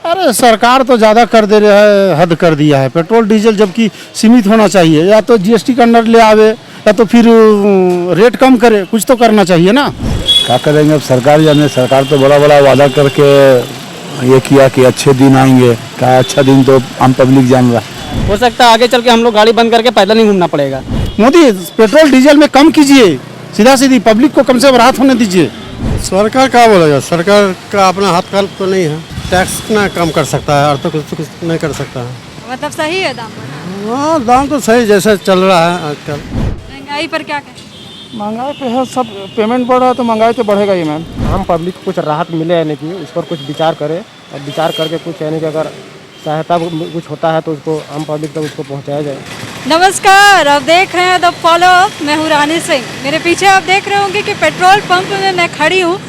अरे सरकार तो ज़्यादा कर दे रहा है, हद कर दिया है। पेट्रोल डीजल जबकि सीमित होना चाहिए, या तो जीएसटी के अंडर ले आवे या तो फिर रेट कम करे, कुछ तो करना चाहिए ना। क्या करेंगे अब सरकार जाने। सरकार तो बड़ा बड़ा वादा करके ये किया कि अच्छे दिन आएंगे। क्या अच्छा दिन तो आम पब्लिक जान रहा है। हो सकता है आगे चल के हम लोग गाड़ी बंद करके पैदल नहीं घूमना पड़ेगा। मोदी पेट्रोल डीजल में कम कीजिए, सीधा सीधी पब्लिक को कम से कम राहत होने दीजिए। सरकार क्या बोलेगा, सरकार का अपना हाथ काल तो नहीं है। टैक्स ना कम कर सकता है और तो कुछ नहीं कर सकता है। मतलब सही है दाम? हाँ, दाम तो सही जैसे चल रहा है आजकल। महंगाई पर क्या कहें? महंगाई पे है, सब पेमेंट बढ़ रहा है तो महंगाई तो बढ़ेगा ही मैम। हम पब्लिक को कुछ राहत मिले यानी कि उस पर कुछ विचार करें और विचार करके कुछ यानी कि अगर सहायता कुछ होता है तो उसको हम पब्लिक तक उसको पहुँचाया जाए। नमस्कार, आप देख रहे हैं द फॉलो। मैं हूँ रानी सिंह। मेरे पीछे आप देख रहे होंगे कि पेट्रोल पंप में मैं खड़ी हूँ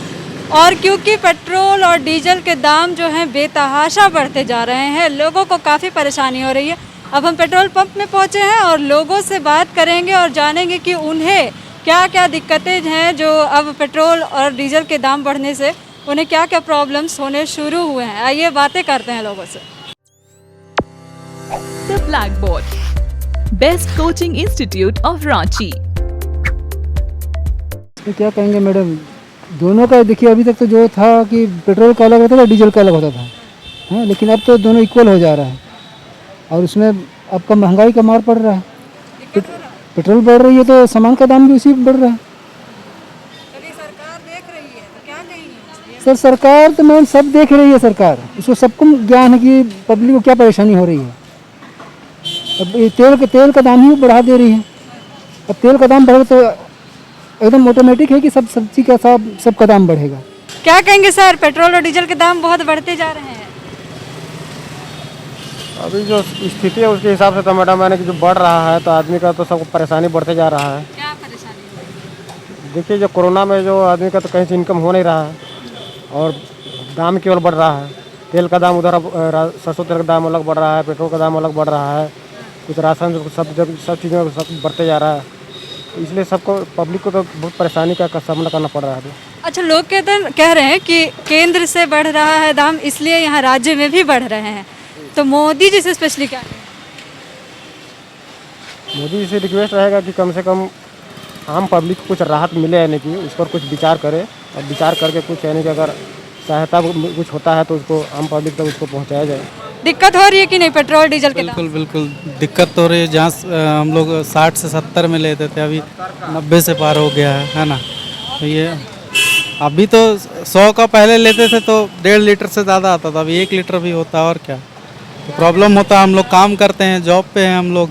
और क्योंकि पेट्रोल और डीजल के दाम जो हैं बेतहाशा बढ़ते जा रहे हैं, लोगों को काफ़ी परेशानी हो रही है। अब हम पेट्रोल पंप में पहुँचे हैं और लोगों से बात करेंगे और जानेंगे कि उन्हें क्या क्या दिक्कतें हैं जो अब पेट्रोल और डीजल के दाम बढ़ने से उन्हें क्या क्या प्रॉब्लम्स होने शुरू हुए हैं। आइए बातें करते हैं लोगों से। The Blackboard, Best Coaching Institute of Ranchi. तो क्या कहेंगे मैडम, दोनों का देखिए, अभी तक तो जो था कि पेट्रोल का अलग होता था, डीजल का अलग होता था, हाँ, लेकिन अब तो दोनों इक्वल हो जा रहा है और उसमें आपका महंगाई का मार पड़ रहा है। पेट्रोल बढ़ रही है तो सामान का दाम भी उसी बढ़ रहा है। सरकार देख रही है तो क्या कहेंगे? सर सरकार तो मैम सब देख रही है, सरकार उसको सबको ज्ञान है कि पब्लिक को क्या परेशानी हो रही है। अब ये तेल का दाम ही बढ़ा दे रही है। अब तेल का दाम बढ़ेगा तो एकदम ऑटोमेटिक है कि सब सब्जी का सब का दाम बढ़ेगा। क्या कहेंगे सर, पेट्रोल और डीजल के दाम बहुत बढ़ते जा रहे हैं। अभी जो स्थिति है उसके हिसाब से तो मैडम यानी कि जो बढ़ रहा है तो आदमी का तो सबको परेशानी बढ़ते जा रहा है। क्या परेशानी? देखिए जो कोरोना में जो आदमी का तो कहीं से इनकम हो नहीं रहा है और दाम केवल बढ़ रहा है। तेल का दाम उधर सरसों तेल का दाम अलग बढ़ रहा है, पेट्रोल का दाम अलग बढ़ रहा है, कुछ राशन सब चीज़ों का सब बढ़ते जा रहा है। तो इसलिए सबको पब्लिक को तो बहुत परेशानी का सामना करना पड़ रहा है। अच्छा, लोग कह रहे हैं कि केंद्र से बढ़ रहा है दाम, इसलिए यहाँ राज्य में भी बढ़ रहे हैं। तो मोदी जी से स्पेशली क्या कहें? मोदी जी से रिक्वेस्ट रहेगा कि कम से कम आम पब्लिक को कुछ राहत मिले यानी कि उस पर कुछ विचार करें और विचार करके कुछ यानी कि अगर सहायता कुछ होता है तो उसको आम पब्लिक तक उसको पहुँचाया जाए। दिक्कत हो रही है कि नहीं पेट्रोल डीजल के दाम? बिल्कुल बिल्कुल दिक्कत तो हो रही है। जहाँ हम लोग 60 से 70 में लेते थे, अभी 90 से पार हो गया है ना। तो ये अभी तो 100 का पहले लेते थे तो 1.5 लीटर से ज़्यादा आता था, अभी 1 लीटर भी होता और क्या। तो प्रॉब्लम होता, हम लोग काम करते हैं, जॉब पे हैं हम लोग,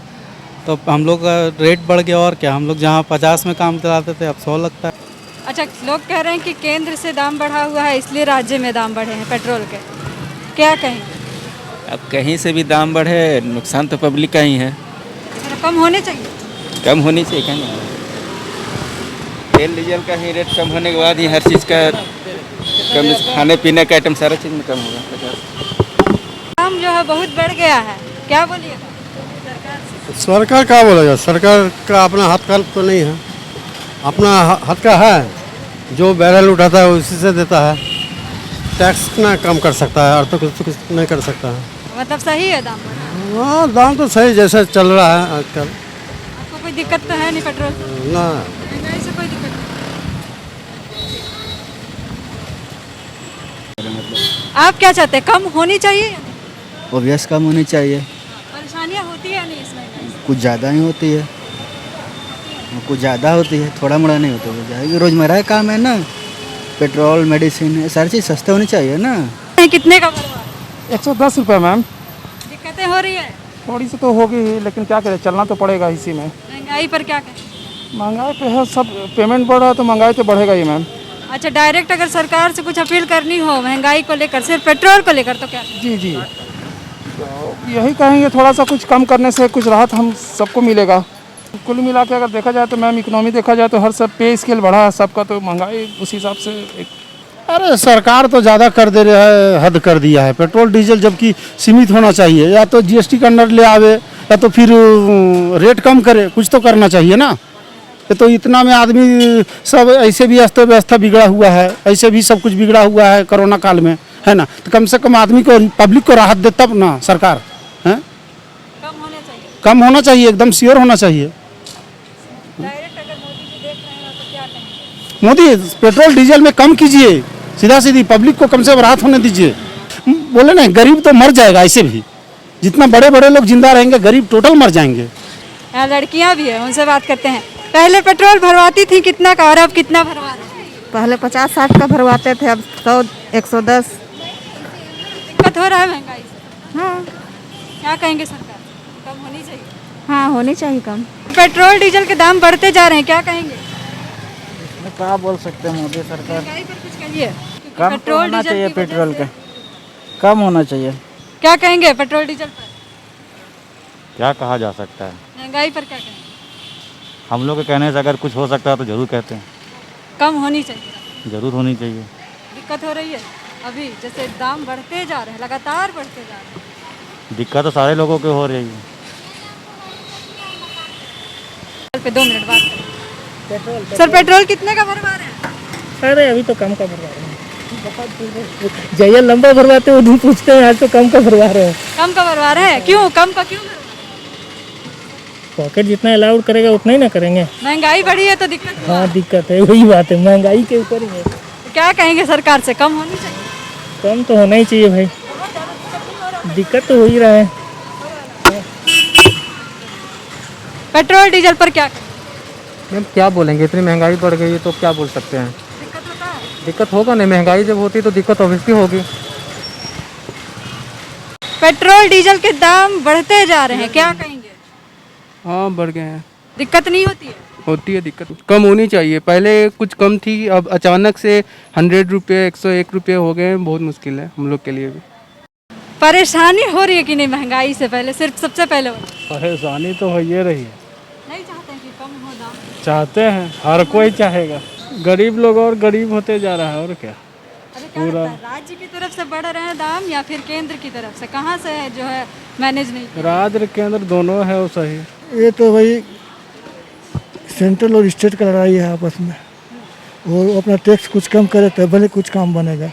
तो हम लोग का रेट बढ़ गया और क्या। हम लोग जहाँ 50 में काम चलाते थे अब 100 लगता है। अच्छा, लोग कह रहे हैं कि केंद्र से दाम बढ़ा हुआ है इसलिए राज्य में दाम बढ़े हैं पेट्रोल के, क्या कहेंगे? अब कहीं से भी दाम बढ़े नुकसान तो पब्लिक का ही है। कम होने चाहिए। कम होनी चाहिए कहीं। तेल डीजल का ही रेट कम होने के बाद ही हर चीज़ का कम, खाने पीने का आइटम सारा चीज़ में कम होगा। दाम जो है बहुत बढ़ गया है, क्या बोलिएगा? सरकार क्या बोलेगा, सरकार का अपना हाथ काल तो नहीं है। अपना हाथ का है, जो बैरल उठाता है उसी से देता है। टैक्स ना कम कर सकता है और तो कुछ नहीं कर सकता है। मतलब सही है दाम? हाँ, दाम तो सही जैसे चल रहा है आजकल। आपको कोई दिक्कत तो है नहीं पेट्रोल से? ना, महंगाई से कोई दिक्कत नहीं। आप क्या चाहते हैं, कम होनी चाहिए? ऑब्वियस कम होनी चाहिए। परेशानियाँ होती है नहीं इसमें? कुछ ज़्यादा ही होती है, कुछ ज़्यादा होती है, थोड़ा मोड़ा नहीं होता है। रोज़मर्रा का काम है ना, पेट्रोल मेडिसिन सारी चीज़ सस्ते होनी चाहिए ना। कितने का बढ़ा? 110 रुपये मैम। दिक्कतें हो रही है? थोड़ी सी तो होगी ही, लेकिन क्या करें, चलना तो पड़ेगा इसी में। महंगाई पर क्या कहें? महंगाई पे है, सब पेमेंट बढ़ रहा है तो महंगाई तो बढ़ेगा ही मैम। अच्छा, डायरेक्ट अगर सरकार से कुछ अपील करनी हो महंगाई को लेकर, सिर्फ पेट्रोल को लेकर, तो क्या? जी तो यही कहेंगे, थोड़ा सा कुछ कम करने से कुछ राहत हम सबको मिलेगा। कुल मिला के अगर देखा जाए तो मैम, इकोनॉमी देखा जाए तो हर सब पे स्केल बढ़ा है सबका, तो महंगाई उस हिसाब से अरे सरकार तो ज़्यादा कर दे रहा है, हद कर दिया है। पेट्रोल डीजल जबकि सीमित होना चाहिए, या तो जीएसटी के अंडर ले आवे या तो फिर रेट कम करे, कुछ तो करना चाहिए ना। ये तो इतना में आदमी सब ऐसे भी अस्त व्यवस्था बिगड़ा हुआ है, ऐसे भी सब कुछ बिगड़ा हुआ है कोरोना काल में, है ना। तो कम से कम आदमी को, पब्लिक को राहत दे तब ना सरकार, है कम होने चाहिए। कम होना चाहिए, एकदम श्योर होना चाहिए। डायरेक्ट अगर मोदी जी देख रहे हैं तो क्या कहेंगे? मोदी पेट्रोल डीजल में कम कीजिए, सीधा सीधी पब्लिक को कम से कम राहत होने दीजिए। बोले ना, गरीब तो मर जाएगा ऐसे भी, जितना बड़े बड़े लोग जिंदा रहेंगे गरीब टोटल मर जाएंगे। यहाँ लड़कियाँ भी है, उनसे बात करते हैं। पहले पेट्रोल भरवाती थी कितना का, और अब कितना भरवा रहे हैं? पहले 50-60 का भरवाते थे, अब 100-110। दिक्कत हो रहा है महंगाई से। हाँ क्या कहेंगे सरकार, कम होनी चाहिए? हाँ होनी चाहिए कम। पेट्रोल डीजल के दाम बढ़ते जा रहे हैं, क्या कहेंगे? क्या बोल सकते हैं मोदी सरकार, महंगाई पर कुछ कहिए। कम तो होना चाहिए पेट्रोल का, कम होना चाहिए। क्या कहेंगे पेट्रोल डीजल पर? क्या कहा जा सकता है, महंगाई पर क्या कहेंगे? हम लोग के कहने से अगर कुछ हो सकता है तो जरूर कहते हैं, कम होनी चाहिए। जरूर होनी चाहिए। दिक्कत हो रही है अभी, जैसे दाम बढ़ते जा रहे हैं, लगातार बढ़ते जा रहे हैं। दिक्कत तो सारे लोगों को हो रही है। पे 2 मिनट बात करें। सर पेट्रोल कितने का भरवा रहे हैं? अरे अभी तो कम का भरवा रहे हैं, जैसे लंबा भरवाते वो पूछते हैं, आज तो कम का भरवा रहे हैं। कम का भरवा रहे हैं, क्यों कम का क्यों भरवा रहे हैं? पॉकेट जितना अलाउड करेगा उतना ही ना करेंगे। महंगाई बढ़ी है तो दिक्कत हुआ। हाँ दिक्कत है, वही बात है, महंगाई के ऊपर ही है। तो क्या कहेंगे सरकार से, कम होनी चाहिए? कम तो होना ही चाहिए भाई, दिक्कत तो हो ही रहा है। पेट्रोल डीजल पर क्या कहेंगे? मैम क्या बोलेंगे, इतनी महंगाई बढ़ गई है तो क्या बोल सकते हैं। दिक्कत होता है? दिक्कत होगा नहीं, महंगाई जब होती तो दिक्कत ऑब्वियसली होगी। पेट्रोल डीजल के दाम बढ़ते जा रहे हैं, क्या कहेंगे? हाँ बढ़ गए हैं। दिक्कत नहीं होती है? होती है दिक्कत, कम होनी चाहिए। पहले कुछ कम थी, अब अचानक से 100 रुपये 101 रुपये हो गए हैं, बहुत मुश्किल है हम लोग के लिए भी। परेशानी हो रही है कि नहीं महंगाई से? पहले सिर्फ सबसे पहले परेशानी तो हो ही रही है, नहीं चाहते हैं कि कम हो दाम? चाहते हैं, हर कोई चाहेगा। गरीब लोग और गरीब होते जा रहा है, और क्या। अभी क्या लगता है, राज्य की तरफ से बढ़ रहे हैं दाम या फिर केंद्र की तरफ से? कहाँ से है जो है मैनेज नहीं? राज्य केंद्र दोनों है वो सही। ये तो भाई सेंट्रल और स्टेट का लड़ाई है आपस में, वो अपना टैक्स कुछ कम करे तब भले कुछ काम बनेगा,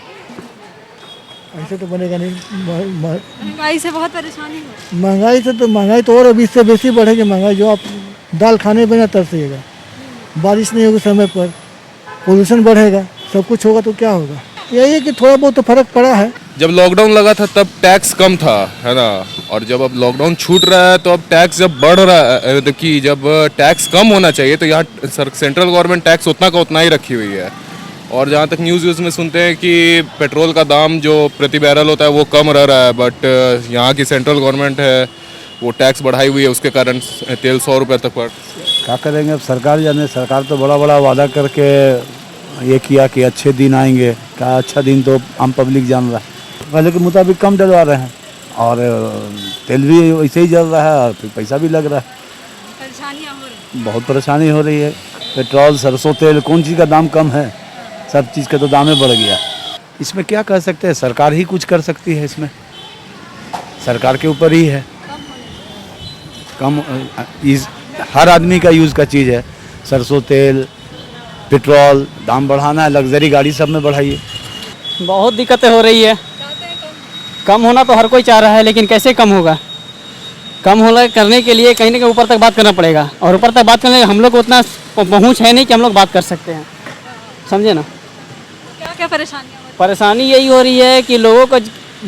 ऐसे तो बनेगा नहीं। महंगाई से बहुत परेशानी हो। महंगाई तो और अभी इससे बेसी बढ़ेगी महंगाई, जो आप दाल खाने बिना तरसेगा, बारिश नहीं होगी समय पर, पोल्यूशन बढ़ेगा, सब कुछ होगा तो क्या होगा। यही है कि थोड़ा बहुत तो फर्क पड़ा है। जब लॉकडाउन लगा था तब टैक्स कम था, है ना, और जब अब लॉकडाउन छूट रहा है तो अब टैक्स जब बढ़ रहा है, तो कि जब टैक्स कम होना चाहिए तो यहाँ सेंट्रल गवर्नमेंट टैक्स उतना का उतना ही रखी हुई है। और जहाँ तक न्यूज़ में सुनते हैं कि पेट्रोल का दाम जो प्रति बैरल होता है वो कम रह रहा है, बट यहाँ की सेंट्रल गवर्नमेंट है वो टैक्स बढ़ाई हुई है, उसके कारण तेल 100 रुपये तक पड़। क्या करेंगे अब, सरकार जाने। सरकार तो बड़ा बड़ा वादा करके ये किया कि अच्छे दिन आएंगे, क्या अच्छा दिन तो आम पब्लिक जान रहा है। पहले के मुताबिक कम डलवा रहे हैं और तेल भी वैसे ही जल रहा है और फिर पैसा भी लग रहा है, परेशानियाँ हो रही हैं। बहुत परेशानी हो रही है। पेट्रोल, सरसों तेल, कौन चीज़ का दाम कम है, सब चीज़ का तो दाम ही बढ़ गया। इसमें क्या कह सकते हैं, सरकार ही कुछ कर सकती है, इसमें सरकार के ऊपर ही है। कम हर आदमी का यूज़ का चीज़ है, सरसों तेल, पेट्रोल, दाम बढ़ाना है, लग्जरी गाड़ी सब में बढ़ाइए। बहुत दिक्कतें हो रही है, कम होना तो हर कोई चाह रहा है, लेकिन कैसे कम होगा। कम होना करने के लिए कहीं ना कहीं ऊपर तक बात करना पड़ेगा, और ऊपर तक बात करने हम लोग को उतना पहुंच है नहीं कि हम लोग बात कर सकते हैं, समझे ना। क्या क्या परेशानियाँ हो रही परेशानी यही हो रही है कि लोगों को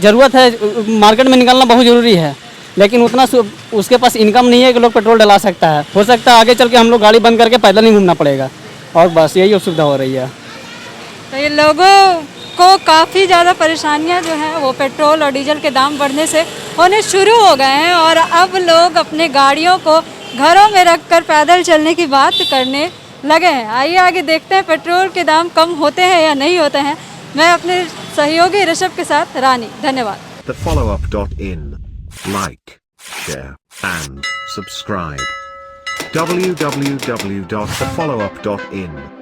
ज़रूरत है, मार्केट में निकलना बहुत ज़रूरी है, लेकिन उतना उसके पास इनकम नहीं है कि लोग पेट्रोल डला सकता है। हो सकता है आगे चल के हम लोग गाड़ी बंद करके पैदल नहीं घूमना पड़ेगा, और बस यही असुविधा हो रही है। तो ये लोगों को काफ़ी ज़्यादा परेशानियां जो हैं वो पेट्रोल और डीजल के दाम बढ़ने से होने शुरू हो गए हैं, और अब लोग अपने गाड़ियों को घरों में रखकर पैदल चलने की बात करने लगे हैं। आइए आगे देखते हैं पेट्रोल के दाम कम होते हैं या नहीं होते हैं। मैं अपने सहयोगी ऋषभ के साथ रानी, धन्यवाद। TheFollowUp.in. Like, share, and subscribe. www.thefollowup.in